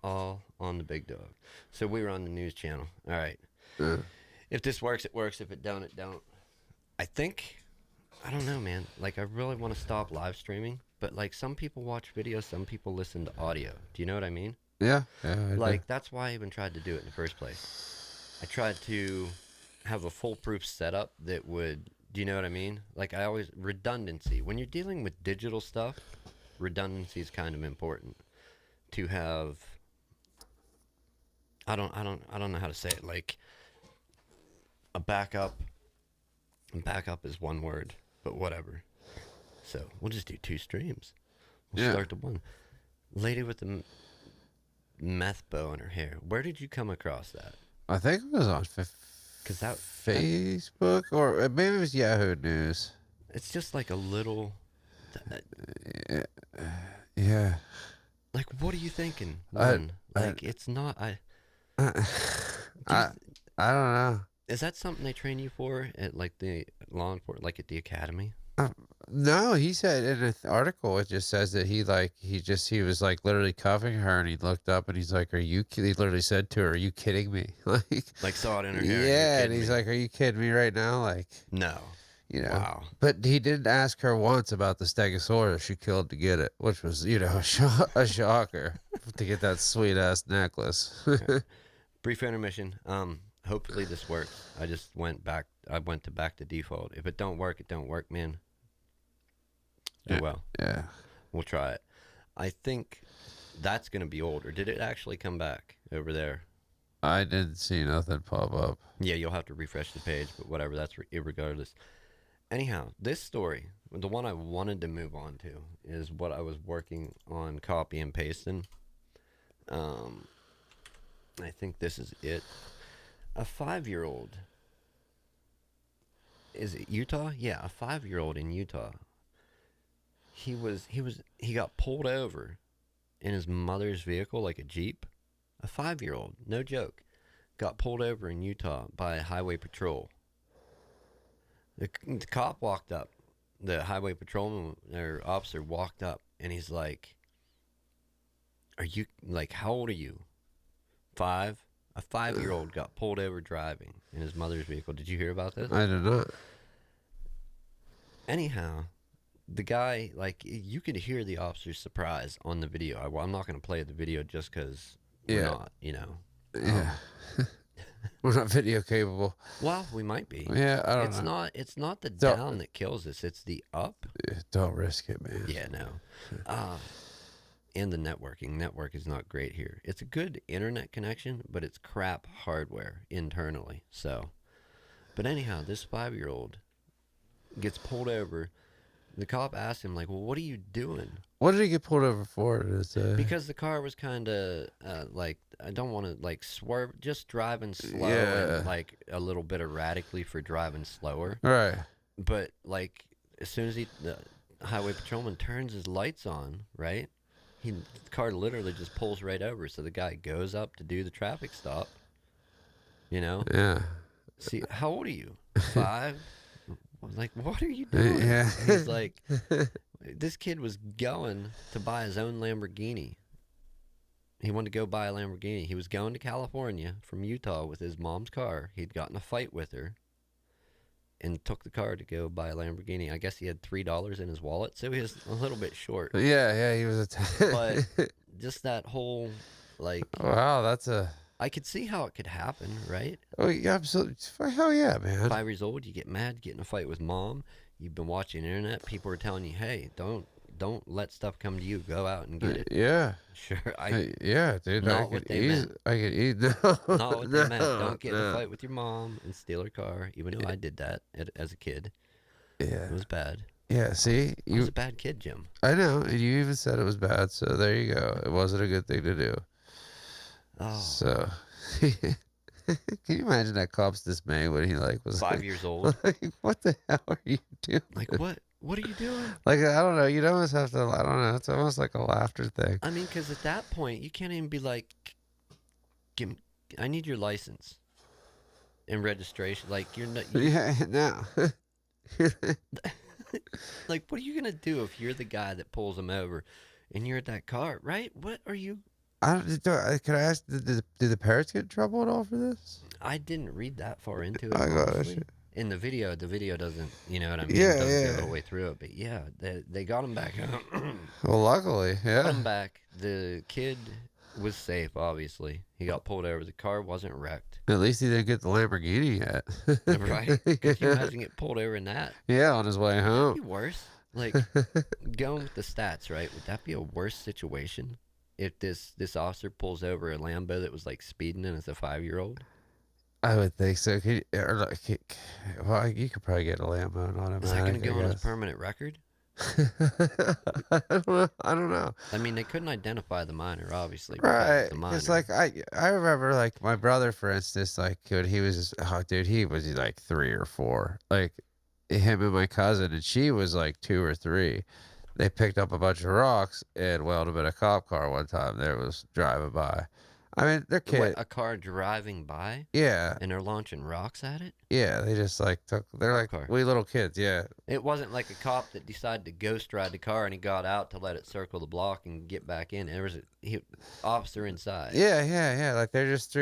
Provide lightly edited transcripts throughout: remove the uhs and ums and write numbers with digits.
all on the big dog. So we were on the news channel. All right. Uh, If this works, it works. If it don't, it don't. I think, I don't know, man. Like, I really want to stop live streaming, but like, some people watch videos, some people listen to audio. Do you know what I mean? yeah, yeah, I do. Like, that's why I even tried to do it in the first place. I tried to have a foolproof setup that would, do you know what I mean? Like, I always, redundancy. When you're dealing with digital stuff, redundancy is kind of important to have. I don't know how to say it. Like, a backup. Backup is one word, but whatever. So we'll just do two streams. We'll Yeah. start the one. Lady with the meth bow in her hair. Where did you come across that? I think it was on Because that Facebook or maybe it was Yahoo News. it's just like a little. Yeah. Yeah. Like, what are you thinking? I- One, like, it's not. I, I don't know. Is that something they train you for at like the law enforcement, like at the academy? No, he said in an article it just says that he was like literally cuffing her and he looked up and he's like, "Are you?" He literally said to her, "Are you kidding me?" Like, saw it in her hair. Yeah, and You're he's kidding me. like, "Are you kidding me right now?" Like, No. Wow. But he didn't ask her once about the Stegosaurus she killed to get it, which was a shocker to get that sweet ass necklace. Brief intermission. Hopefully this works. I just went back. I went to back to default. If it don't work, it don't work, man. Do well. Yeah. We'll try it. I think that's gonna be older. Did it actually come back over there? I didn't see nothing pop up. Yeah, you'll have to refresh the page, but whatever. That's irregardless. Anyhow, this story, the one I wanted to move on to, is what I was working on copy and pasting. I think this is it. A 5-year-old. Is it Utah? Yeah, a 5-year-old in Utah. He got pulled over in his mother's vehicle, like a Jeep. A 5-year-old, no joke, got pulled over in Utah by highway patrol. The cop walked up. The highway patrolman or officer walked up, and he's like, "Are you like? How old are you? 5? A 5-year-old got pulled over driving in his mother's vehicle. Did you hear about this?" I don't know. Anyhow, the guy, like, you could hear the officer's surprise on the video. I'm not going to play the video just because we're Yeah. not, Yeah. We're not video capable. Well, we might be. Yeah, I don't know. It's not the Don't- down that kills us. It's the up. Don't risk it, man. Yeah, no. And the networking. Network is not great here. It's a good internet connection, but it's crap hardware internally. So, but anyhow, this 5-year-old gets pulled over. The cop asked him, like, "Well, what are you doing?" What did he get pulled over for? Because the car was kind of like, I don't want to like swerve, just driving slow Yeah. and like a little bit erratically for driving slower. Right. But like, as soon as the highway patrolman turns his lights on, right, the car literally just pulls right over. So the guy goes up to do the traffic stop. Yeah. See, how old are you? 5? Like, what are you doing? Yeah. And he's like, this kid was going to buy his own Lamborghini. He wanted to go buy a Lamborghini. He was going to California from Utah with his mom's car. He'd gotten a fight with her and took the car to go buy a Lamborghini. I guess he had $3 in his wallet, so he was a little bit short. Yeah, he was But just that whole, like, wow, that's a... I could see how it could happen, right? Oh, yeah, absolutely. Hell yeah, man. 5 years old, you get mad, get in a fight with mom. You've been watching the internet. People are telling you, "Hey, don't let stuff come to you. Go out and get it." Yeah. Sure, Yeah, dude. Not what they meant. I could eat. No, not what they meant. no, Don't get in a no. fight with your mom and steal her car. Even though I did that as a kid, Yeah. it was bad. Yeah, see? I was a bad kid, Jim. I know, and you even said it was bad, so there you go. It wasn't a good thing to do. Oh, So, can you imagine that cop's dismay when he was 5 years old. like, what the hell are you doing? Like, what? What are you doing? Like, I don't know. You'd almost have to, I don't know. It's almost like a laughter thing. I mean, because at that point, you can't even be like, I need your license and registration. Like, you're not. Yeah, no. Like, what are you gonna do if you're the guy that pulls him over, and you're at that car, right? What are you? Can I ask? Did the parents get in trouble at all for this? I didn't read that far into it, I got honestly. it. In the video doesn't, you know what I mean? Yeah, Doesn't go the yeah. whole way through it. But yeah, they got him back. Well, luckily, Got yeah. him back. The kid was safe, obviously. He got pulled over. The car wasn't wrecked. At least he didn't get the Lamborghini Right? Could you yet. imagine getting pulled over in that? Yeah, on his way Would that home. be worse? Like, going with the stats, right? Would that be a worse situation if this officer pulls over a Lambo that was like speeding and it's a 5-year-old? I would think so. Well, you could probably get a Lambo and Is that going automatic, to I go on his guess. permanent record? I don't know. I mean, they couldn't identify the minor, obviously, because Right. it's a It's minor. like I remember like my brother, for instance, like when he was oh dude, he was like 3 or 4. Like him and my cousin, and she was like 2 or 3. They picked up a bunch of rocks and whaled them in a cop car one time. There was driving by. I mean, they're What, kid. a car driving by Yeah, and they're launching rocks at it? yeah. They just like took. They're Cop like car. we little kids. Yeah, It wasn't like a cop that decided to ghost ride the car and he got out to let it circle the block and get back in. There was a officer inside. yeah. Like they're just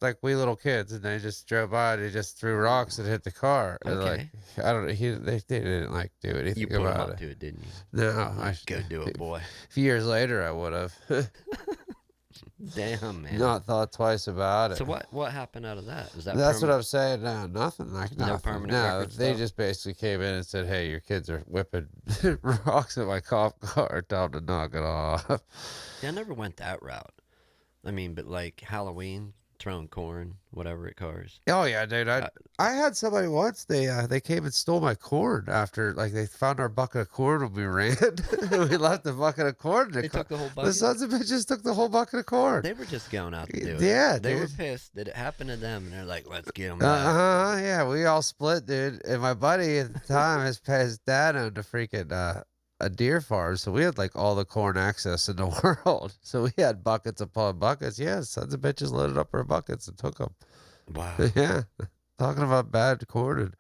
like we little kids, and they just drove by. And they just threw rocks and hit the car. And like Okay. I don't know. They didn't like do You anything put him about up it. to it, didn't you? No, Go do it, boy. a few years later I would have Damn, man. not thought twice about it. So what happened out of that? Was that That's what permanent? I'm saying. No, nothing like No nothing. permanent No, record they stuff? just basically came in and said, "Hey, your kids are whipping rocks at my cop car. Tell them to knock it off." Yeah, I never went that route. I mean, but like Halloween, throwing corn, whatever at cars. Oh yeah, dude. Uh, I had somebody once. They came and stole my corn after like they found our bucket of corn when we ran. We left the bucket of corn. In They took the whole the bucket? sons of bitches took the whole bucket of corn. They were just going out to do it. Yeah, They were dude. pissed that it happened to them, and they're like, "Let's get them back." Yeah, we all split, dude. And my buddy at the time, his dad owned a freaking a deer farm, so we had like all the corn access in the world. So we had buckets upon buckets. Yeah, sons of bitches loaded up our buckets and took them. Wow. Yeah, talking about bad corn. And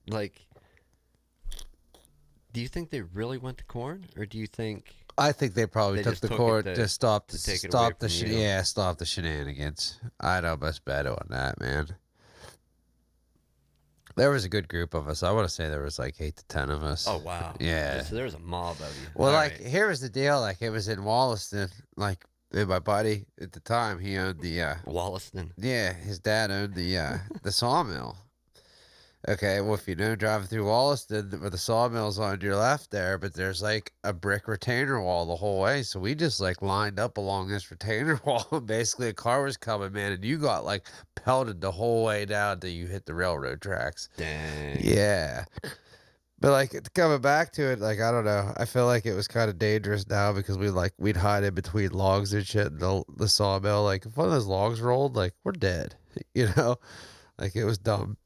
Like, do you think they really went to corn, or do you think I think they probably they took just the took corn it to stop to take it away stop the from you? yeah stop the shenanigans. I'd almost bet on that, man. There was a good group of us. I want to say there was like 8 to 10 of us. Oh wow. Yeah. So there was a mob of you. Well, All like right. here was the deal. Like it was in Wollaston. Like and my buddy at the time, he owned the Wollaston. yeah, his dad owned the sawmill. Okay, well if you know driving through Wollaston, where the sawmill's on your left there, but there's like a brick retainer wall the whole way. So we just like lined up along this retainer wall, and basically a car was coming, man, and you got like pelted the whole way down till you hit the railroad tracks. Dang. Yeah. But like coming back to it, like I don't know. I feel like it was kind of dangerous now because we'd hide in between logs and shit in the sawmill. Like if one of those logs rolled, like we're dead. You know? Like it was dumb.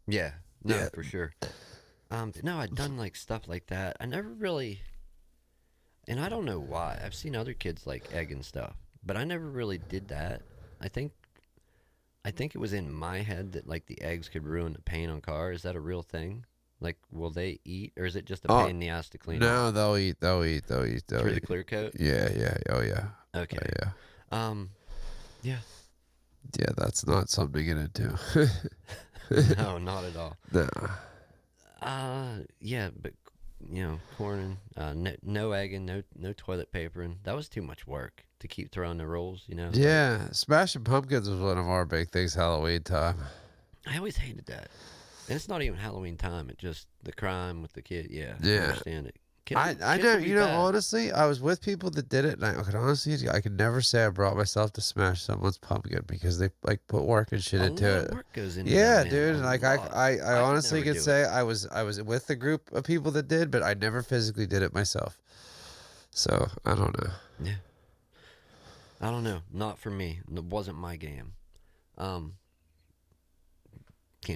Yeah. No, Yeah. for sure. No, I'd done like stuff like that. I never really, and I don't know why. I've seen other kids like egging stuff, but I never really did that. I think, I think it was in my head that like the eggs could ruin the paint on cars. Is that a real thing? Like, will they eat, or is it just a Oh pain in the ass to clean no, off they'll eat. They'll eat. They'll eat. They'll through the eat. clear coat? Yeah, yeah. Oh yeah. Okay. Yeah. Um, yeah. Yeah, that's not something to get into. No, not at all. No. Yeah, but you know, corn and no egging, no toilet papering. That was too much work to keep throwing the rolls. You know. Like, Yeah, smashing pumpkins was one of our big things Halloween time. I always hated that. And it's not even Halloween time. It just the crime with the kid. Yeah, I Yeah. understand it. I Kids know, would be you know, bad. honestly, I was with people that did it, and I could never say I brought myself to smash someone's pumpkin because they like put work and shit A into lot it. of work goes into Yeah, that, man. dude, A and like lot. I could honestly never could do say I was with a group of people that did, but I never physically did it myself. So I don't know. Yeah. I don't know. Not for me. It wasn't my game. Can't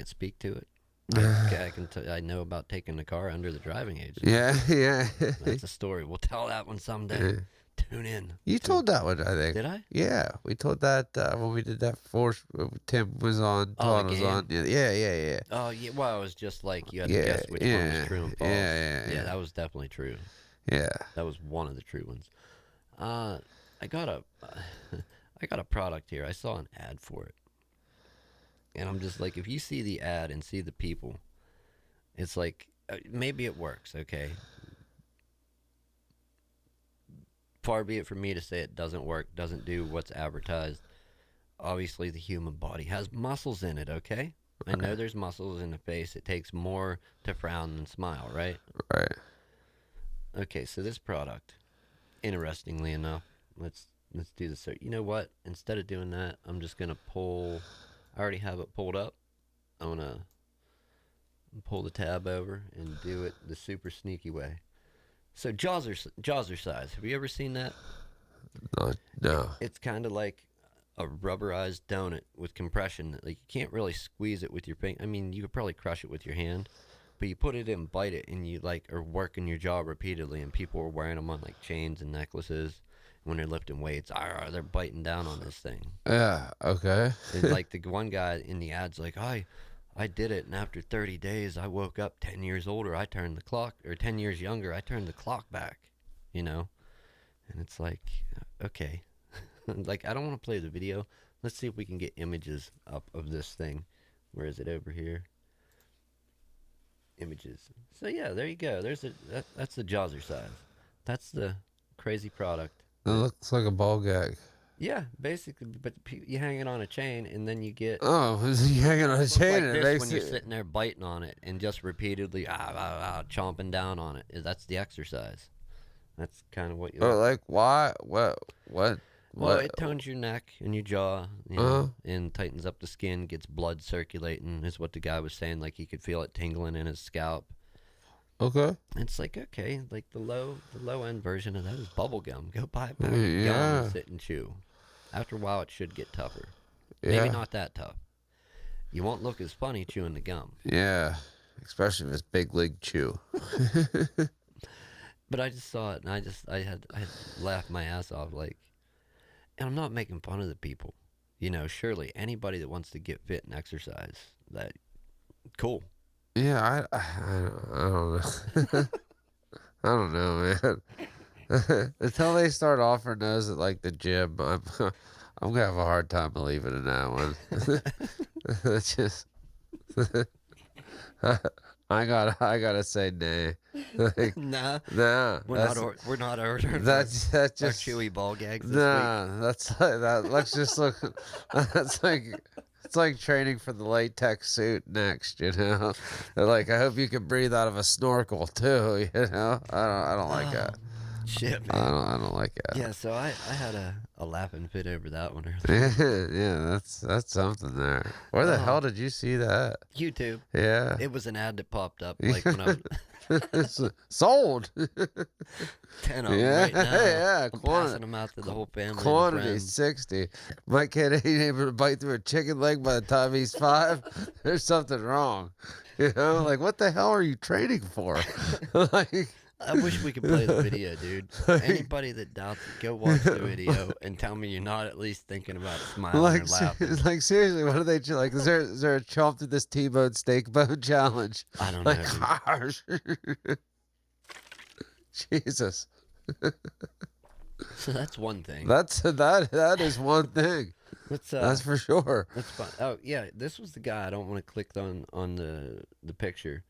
speak to it. I know about taking the car under the driving age. Yeah, yeah. That's a story. We'll tell that one someday. Tune in. You told that one, I think. Did I? Yeah, we told that when we did that before. Tim was on, Oh, Todd the was game? on. Yeah. Oh, yeah. Well, it was just like you had to Yeah, guess which one yeah, was true and false. yeah. That was definitely true. Yeah. That was one of the true ones. I got a I got a product here. I saw an ad for it, and I'm just like, if you see the ad and see the people, it's like maybe it works. Okay, far be it from me to say it doesn't work, doesn't do what's advertised. Obviously, the human body has muscles in it. Okay, I know there's muscles in the face. It takes more to frown than smile, right? Right. Okay, so this product, interestingly enough, let's do this. So you know what? Instead of doing that, I'm just gonna pull. I already have it pulled up. I'm gonna pull the tab over and do it the super sneaky way. So jaws are size. Have you ever seen that? Not, no. It's kind of like a rubberized donut with compression. Like you can't really squeeze it with your finger. I mean, you could probably crush it with your hand, but you put it in, bite it, and you like are working your jaw repeatedly. And people are wearing them on like chains and necklaces when they're lifting weights. They're biting down on this thing. Yeah. Okay. And like the one guy in the ad's like, I did it, and after 30 days, I woke up 10 years older. I turned the clock, or 10 years younger. I turned the clock back, you know? And it's like, okay. Like, I don't want to play the video. Let's see if we can get images up of this thing. Where is it over here? Images. So, yeah, there you go. That's the Jazzercise. That's the crazy product. It looks like a ball gag. Yeah, basically, but you hang it on a chain, and then you get Oh, you hanging on a chain? like It this makes when you're it. sitting there biting on it and just repeatedly chomping down on it. That's the exercise. That's kind of what you. But like, why? What? Well, What? it tones your neck and your jaw, and tightens up the skin, gets blood circulating. Is what the guy was saying. Like he could feel it tingling in his scalp. Okay. It's like okay, like the low end version of that is bubble gum. Go buy a pack of Yeah. gum and sit and chew. After a while, it should get tougher. Yeah. Maybe not that tough. You won't look as funny chewing the gum. Yeah. Especially if it's big league chew. But I just saw it, and I had laughed my ass off. Like, and I'm not making fun of the people. You know, surely anybody that wants to get fit and exercise, that cool. Yeah. I don't know. I don't know, man. Until they start offering those at like the gym, I'm gonna have a hard time believing in that one. It's just I gotta say nay. Like, Nah, nah, we're not ordering that's our just chewy ball gags this week. nah. That's like, that. Let's just look. That's like it's like training for the latex suit next. You know, like I hope you can breathe out of a snorkel too. You know, I don't like that. Shit, I man. don't like that. Yeah, so I had a laughing fit over that one earlier. Yeah, that's something there. Where the hell did you see that? YouTube. Yeah. It was an ad that popped up like when I was It's sold. 10 of them Yeah, right now. yeah, I'm quantity- passing them out to the whole family. Quantity And friends. 60. My kid ain't able to bite through a chicken leg by the time he's 5. There's something wrong. You know, like what the hell are you training for? Like, I wish we could play the video, dude. Anybody that doubts it, go watch the video and tell me you're not at least thinking about it, smiling like, or laughing. like seriously, what are they like? Is there a chomp through this T-bone steak bone challenge? I don't know. Like, Dude. gosh. Jesus. So that's one thing. That is one thing. That's for sure. That's fun. Oh yeah, this was the guy. I don't want to click on the picture,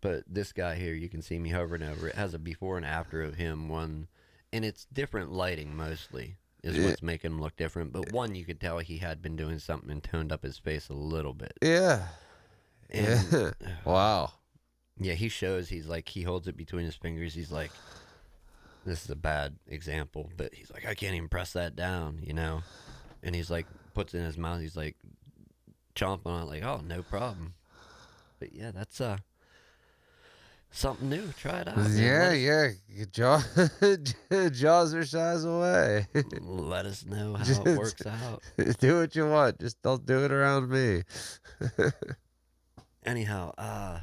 but this guy here, you can see me hovering over. It has a before and after of him. One, and it's different lighting mostly is what's making him look different. But one, you could tell he had been doing something and toned up his face a little bit. Yeah. And, Yeah. Wow. Yeah, he shows. He's like he holds it between his fingers. He's like, this is a bad example, but he's like, I can't even press that down, you know. And he's like, puts it in his mouth. He's like, chomping on it, like, oh, no problem. But yeah, that's something new. Try it out. Man. Yeah. Jaws are size away. Let us know how it works out. Do what you want. Just don't do it around me. Anyhow,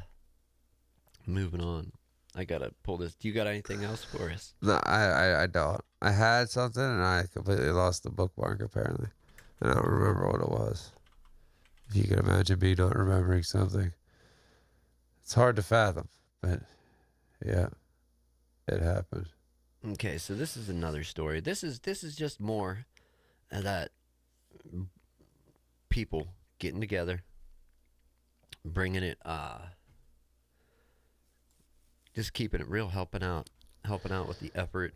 moving on. I gotta pull this. Do you got anything else for us? No, I don't. I had something and I completely lost the bookmark apparently. And I don't remember what it was. If you can imagine me not remembering something. It's hard to fathom, but yeah, it happened. Okay, so this is another story. This is just more of that people getting together, bringing it, just keeping it real, helping out with the effort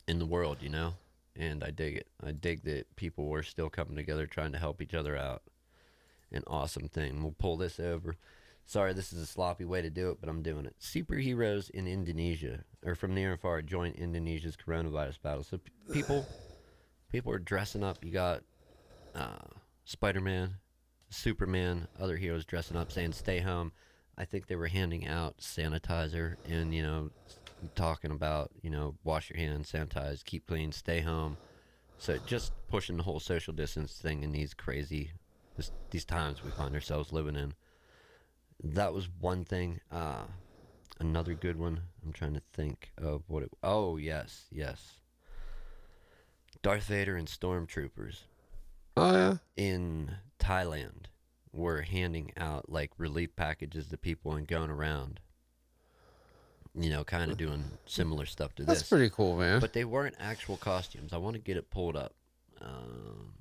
in the world, you know. And I dig it. I dig that people were still coming together, trying to help each other out. An awesome thing. We'll pull this over. Sorry, this is a sloppy way to do it, but I'm doing it. Superheroes in Indonesia, or from near and far, join Indonesia's coronavirus battle. So people are dressing up. You got uh, Spider-Man, Superman, other heroes dressing up, saying "Stay home." I think they were handing out sanitizer and talking about wash your hands, sanitize, keep clean, stay home. So just pushing the whole social distance thing in these times we find ourselves living in. That was one thing. Another good one. I'm trying to think of what it. Oh yes, yes. Darth Vader and stormtroopers Oh yeah. in Thailand were handing out like relief packages to people and going around. Kind of doing similar stuff to That's this, pretty cool, man. but they weren't actual costumes. I want to get it pulled up. Um,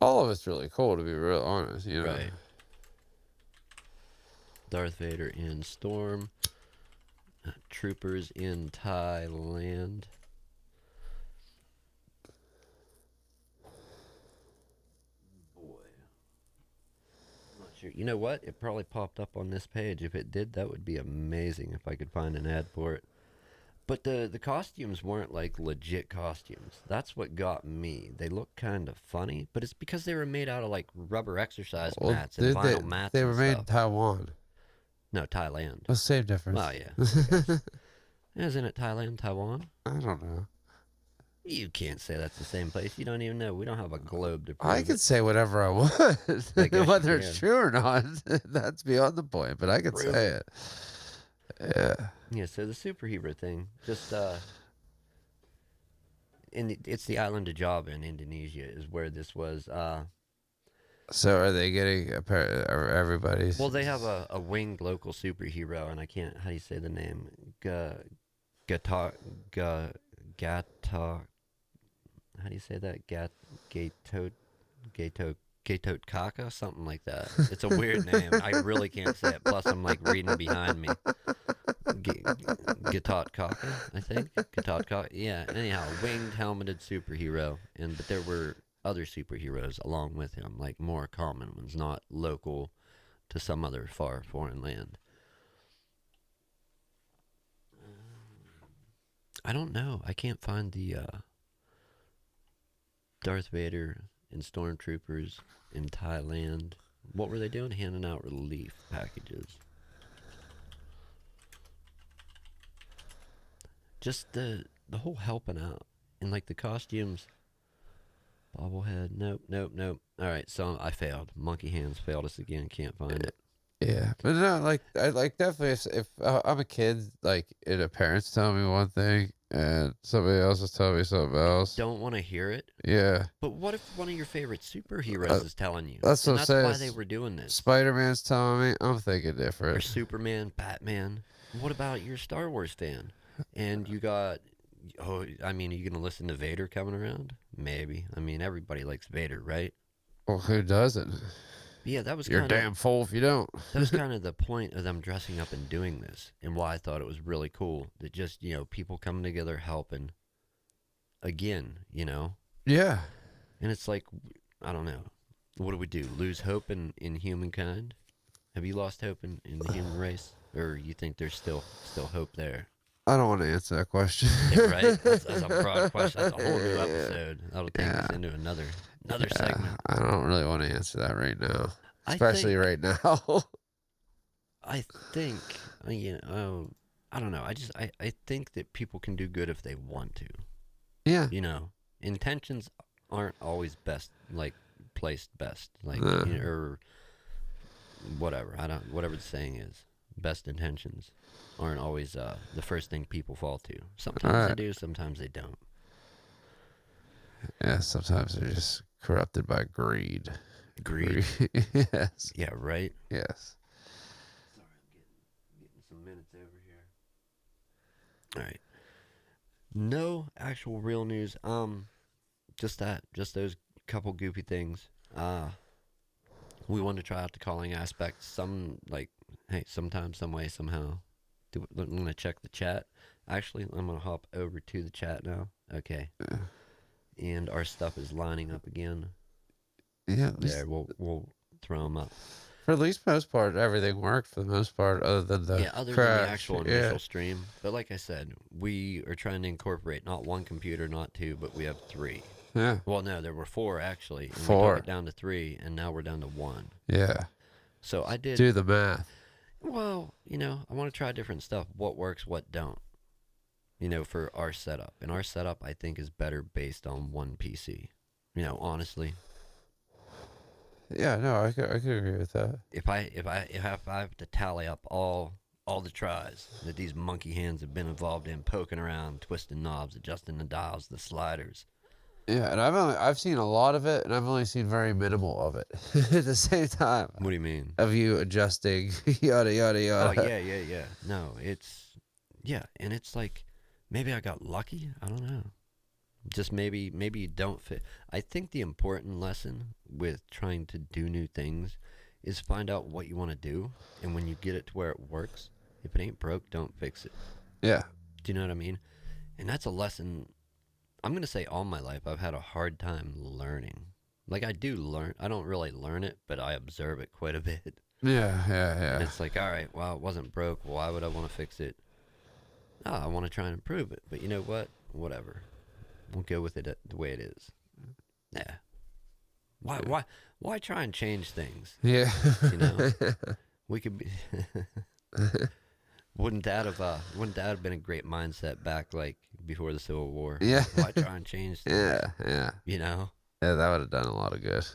All of it's really cool, to be real honest. right. Darth Vader in Storm Troopers in Thailand. Boy, I'm not sure. You know what? It probably popped up on this page. If it did, that would be amazing if I could find an ad for it. But the costumes weren't like legit costumes. That's what got me. They look kind of funny, but it's because they were made out of like rubber exercise Well, mats and vinyl mats they and were made in stuff. Taiwan. No, Thailand. Well, same difference. Well, yeah, I guess. Isn't it Thailand, Taiwan? I don't know. You can't say that's the same place. You don't even know. We don't have a globe to I prove can it. say whatever I want, I guess you whether it's can. true or not. That's beyond the point. But I can Prove say it. it. Yeah. Yeah. So the superhero thing, just it's the island of Java in Indonesia is where this was. So are they getting a pair? Are everybody's? Well, they have a winged local superhero, and I can't. How do you say the name? Gata, ga, Gata. How do you say that? Gato, Gato, Gato Kaka, something like that. It's a weird name. I really can't say it. Plus, I'm like reading behind me. Gatot Kaka, I think. Gatot Kaka. Yeah. Anyhow, winged helmeted superhero, but there were other superheroes along with him, like more common ones, not local to some other far foreign land. I don't know. I can't find the Darth Vader and stormtroopers in Thailand. What were they doing? Handing out relief packages. Just the whole helping out and like the costumes. Bobblehead. Nope. Nope. Nope. All right. So I failed. Monkey hands failed us again. Can't find it. Yeah, but no, like I like definitely if I'm a kid, like and a parent's telling me one thing and somebody else is telling me something else. Don't want to hear it. Yeah, But what if one of your favorite superheroes is telling you? that's what And I'm that's saying. why they were doing this. Spider-Man's telling me. I'm thinking Or different. Superman, Batman. What about your Star Wars fan? And you got. Oh, I mean, are you going to listen to Vader coming around? Maybe. I mean, everybody likes Vader, right? Well, who doesn't? Yeah, that was You're kind of damn fool if you don't. that was kind of the point of them dressing up and doing this, and why I thought it was really cool. That just people coming together, helping again, Yeah, and it's like I don't know, what do we do? Lose hope in humankind? Have you lost hope in the human race, or you think there's still hope there? I don't want to answer that question. Yeah, right? That's a broad question. That's a whole new episode. That'll take Yeah, us into another yeah. segment. I don't really want to answer that right now, I especially think right now. I think I don't know. I think that people can do good if they want to. Yeah. Intentions aren't always best like placed best like Uh, or whatever. I don't whatever the saying is. Best intentions aren't always the first thing people fall to. Sometimes they right. do, sometimes they don't. Yeah. Sometimes they're just corrupted by greed. Greed. Yes. Yeah, right. Yes. Sorry, I'm getting some minutes over here. All right. No actual real news. Just that. Just those couple goofy things. We want to try out the calling aspect. Some like, hey, sometime, some way, somehow. I'm gonna check the chat. Actually, I'm gonna hop over to the chat now. Okay, and our stuff is lining up again. Yeah, There, we'll throw them up. for at least most part, everything worked for the most part, other than the Yeah, other than the crash. actual Yeah, initial stream. But like I said, we are trying to incorporate not one computer, not two, but we have three. yeah, Well, no, there were four actually, and we took it 4. down to three, and now we're down to one. Yeah, So I did. do the math. Well, I want to try different stuff. What works, what don't. For our setup. And our setup, I think, is better based on one PC. Honestly, Yeah, no, I could agree with that. if I have to tally up all the tries that these monkey hands have been involved in, poking around, twisting knobs, adjusting the dials, the sliders. Yeah, and I've seen a lot of it, and I've only seen very minimal of it at the same time What do you mean? of you adjusting yada yada Oh yada. yeah, yeah, yeah. No, yeah, and it's like maybe I got lucky. I don't know. Just maybe you don't fit. I think the important lesson with trying to do new things is find out what you want to do, and when you get it to where it works, if it ain't broke, don't fix it. Yeah, Do you know what I mean? And that's a lesson. I'm gonna say all my life I've had a hard time learning. Like I do learn. I don't really learn it, but I observe it quite a bit. yeah, yeah, And yeah. it's like, all right, well, it wasn't broke. Why would I want to fix it? I want to try and improve it. But you know what? Whatever. We'll go with it the way it is. Yeah. Why try and change things? Yeah. You know, we could be. Wouldn't that have been a great mindset back like before the Civil War? Yeah. Why try and change things? Yeah, yeah. You know? Yeah, that would have done a lot of good.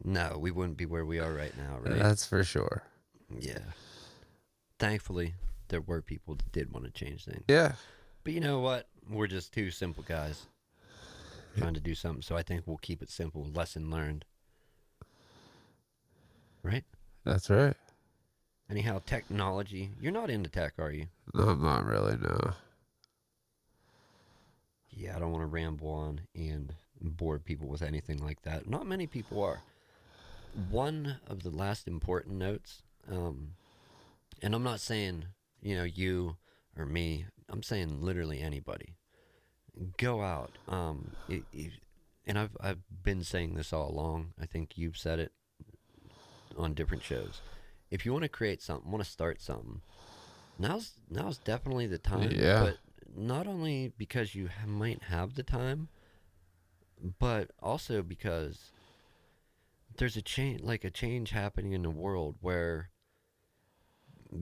No, we wouldn't be where we are right now, right? That's for sure. Yeah. Thankfully, there were people that did want to change things. Yeah. But you know what? We're just two simple guys trying to do something. So I think we'll keep it simple. Lesson learned. Right? That's right. Anyhow, technology. You're not into tech, are you? No, I'm not really, no. Yeah, I don't want to ramble on and bore people with anything like that. Not many people are. One of the last important notes, and I'm not saying, you or me, I'm saying literally anybody. Go out. And I've been saying this all along. I think you've said it on different shows. If you want to create something, want to start something, now's definitely the time. Yeah. But not only because you might have the time, but also because there's a change happening in the world where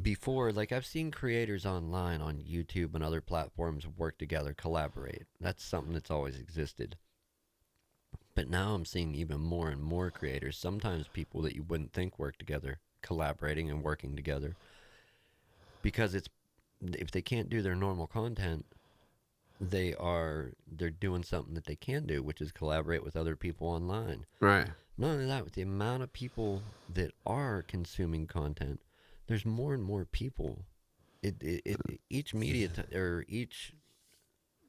before, like I've seen creators online on YouTube and other platforms work together, collaborate. That's something that's always existed. But now I'm seeing even more and more creators, sometimes people that you wouldn't think work together, collaborating and working together. Because if they can't do their normal content, they're doing something that they can do, which is collaborate with other people online. Right. Not only that, with the amount of people that are consuming content, there's more and more people. Each or each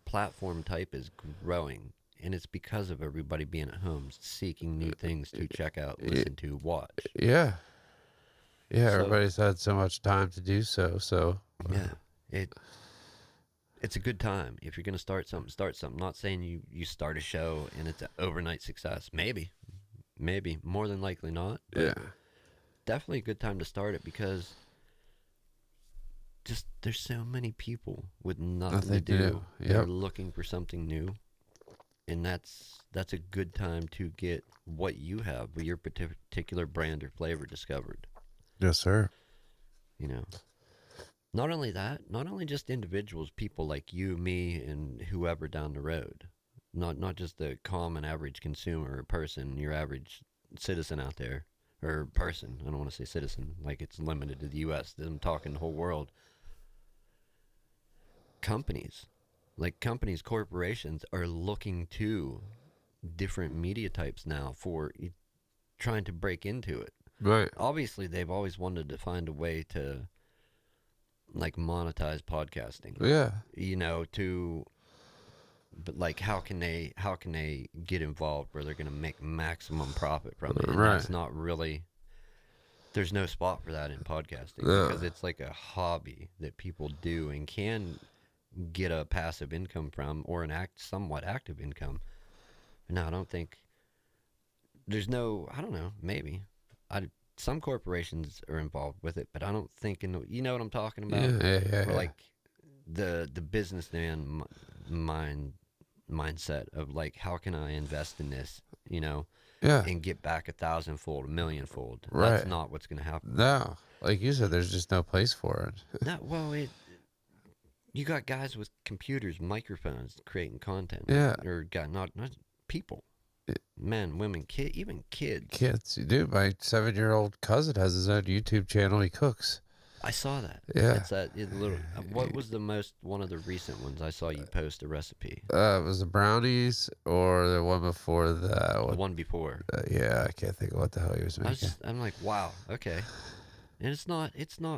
platform type is growing, and it's because of everybody being at home, seeking new things to check out, listen to, watch. Yeah. Yeah, So everybody's had so much time to do so. yeah, it's a good time if you're gonna start something. Start something. Not saying you start a show and it's an overnight success. Maybe more than likely not. But Yeah. definitely a good time to start it because just there's so many people with nothing to do that are Yep. looking for something new, and that's a good time to get what you have with your particular brand or flavor discovered. Yes, sir. You know, not only that, not only just individuals, people like you, me, and whoever down the road. Not just the common average consumer or person, your average citizen out there or person. I don't want to say citizen like it's limited to the U.S. I'm talking the whole world. Companies, corporations are looking to different media types now for trying to break into it. Right. Obviously, they've always wanted to find a way to like monetize podcasting. Yeah. You know, to but like how can they get involved where they're going to make maximum profit from it? And Right. that's not really, there's no spot for that in podcasting No. because it's like a hobby that people do and can get a passive income from, or an somewhat active income. No, I don't think there's no. I don't know. Maybe I some corporations are involved with it, but I don't think you know what I'm talking about. Yeah, yeah, yeah, Where yeah. like the businessman mind mindset of like, how can I invest in this? You know, Yeah. and get back 1,000-fold, 1,000,000-fold. That's Right. not what's going to happen. No. Like you said, there's just no place for it. No, well, you got guys with computers, microphones, creating content. Yeah. Or got not people, men, women, even kids. Kids, dude, my 7-year-old cousin has his own YouTube channel. He cooks. I saw that. Yeah. It's that little. What was the most one of the recent ones? I saw you post a recipe. It was the brownies or the one before that. The What? one before. Yeah, I can't think of what the hell he was making. I'm like, wow, okay. And it's not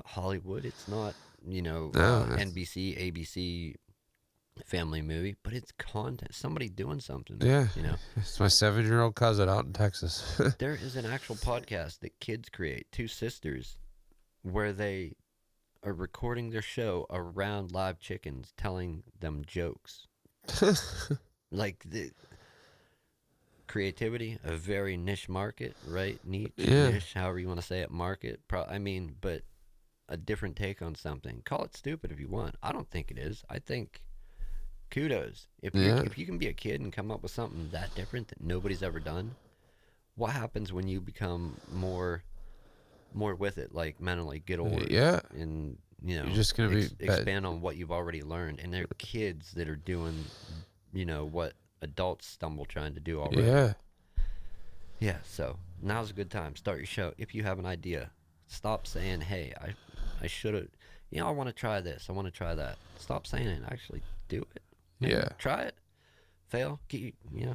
Hollywood. It's not No, it's, NBC, ABC family movie, but it's content. Somebody doing something. yeah, You know, it's my 7-year-old cousin out in Texas. there is an actual podcast that kids create, two sisters, where they are recording their show around live chickens, telling them jokes. Like the creativity, a very niche market, right? Niche, Yeah. niche, however you want to say it, market. I mean, but a different take on something. Call it stupid if you want. I don't think it is. I think kudos. Yeah. If you can be a kid and come up with something that different that nobody's ever done, what happens when you become more with it, like mentally get older, Yeah. and You're just gonna be expand on what you've already learned, and they're kids that are doing what adults stumble trying to do already. Yeah. Yeah, so now's a good time. Start your show. If you have an idea, stop saying, hey, I should have, I want to try this, I want to try that. Stop saying it and actually do it. Yeah. Try it. Fail. Yeah.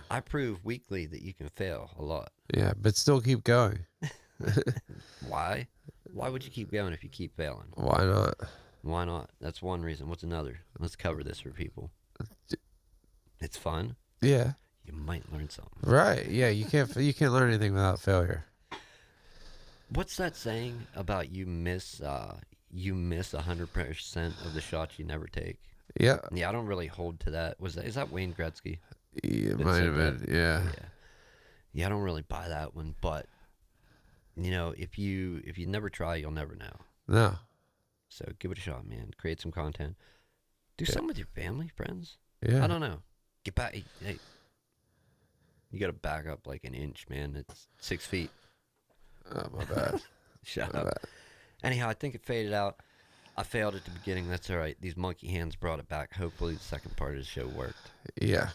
I prove weekly that you can fail a lot. Yeah, but still keep going. Why? Why would you keep going if you keep failing? Why not? Why not? That's one reason. What's another? Let's cover this for people. It's fun. Yeah. You might learn something. Right. Yeah, you can't learn anything without failure. What's that saying about you miss 100% of the shots you never take? Yeah. Yeah, I don't really hold to that. Is that Wayne Gretzky? It that might said have been. that? Yeah. Yeah, I don't really buy that one, but if you never try, you'll never know. No. So give it a shot, man. Create some content. Do something with your family, friends. Yeah. I don't know. Get back. Hey, you got to back up like an inch, man. It's 6 feet. Oh, my bad. Shut My up. bad. Anyhow, I think it faded out. I failed at the beginning. That's all right. These monkey hands brought it back. Hopefully, the second part of the show worked. Yeah.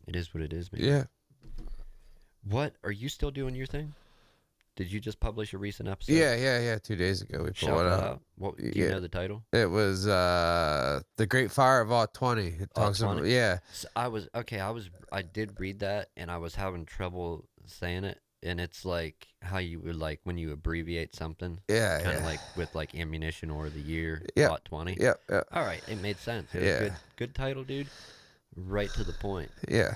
It is what it is, man. Yeah. What are you still doing your thing? Did you just publish a recent episode? Yeah. 2 days ago we put Shout one that out. out. What do you know the title? It was The Great Fire of August 20. It talks about 20? yeah. So I did read that, and I was having trouble saying it. And it's like how you would like when you abbreviate something. Yeah. Kind of Yeah. like with like ammunition or the year. Yeah. August 20. Yeah. Yeah. All right, it made sense. It was Yeah. good title, dude. Right to the point. Yeah.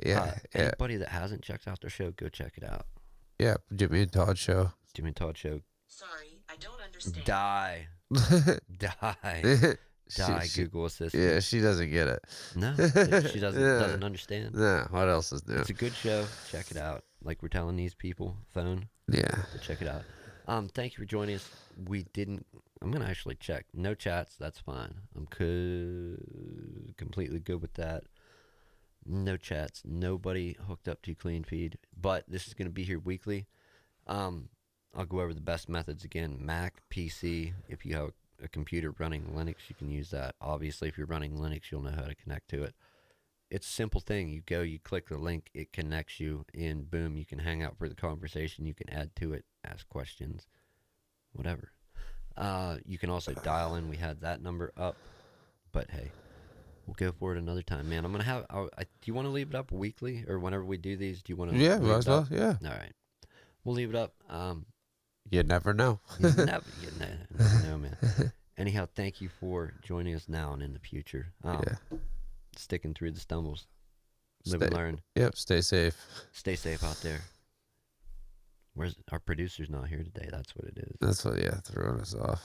Yeah. Yeah. Anybody that hasn't checked out their show, go check it out. Yeah. Jimmy and Todd show. Jimmy and Todd Show. Sorry, I don't understand. Die. Die, Google Assistant. Yeah, she doesn't get it. No, she doesn't understand. No, what else is new? It's a good show. Check it out. Like we're telling these people, phone. Yeah. So check it out. Thank you for joining us. I'm gonna actually check. No chats. That's fine. I'm completely good with that. No chats. Nobody hooked up to cleanfeed. But this is gonna be here weekly. I'll go over the best methods again. Mac, PC. If you have a computer running Linux, you can use that. Obviously, if you're running Linux, you'll know how to connect to it. It's a simple thing. You click the link, it connects you, and boom, you can hang out for the conversation. You can add to it, ask questions, whatever. You can also dial in. We had that number up, but hey, we'll go for it another time, man. I'm gonna have. Do you want to leave it up weekly or whenever we do these? Do you want to? Yeah, might as well. Yeah. All right, we'll leave it up. You never know. You never know, man. Anyhow, thank you for joining us now and in the future. Sticking through the stumbles. Live and learn. Yep, stay safe. Stay safe out there. Where's our producer's not here today? That's what it is. That's what, throwing us off.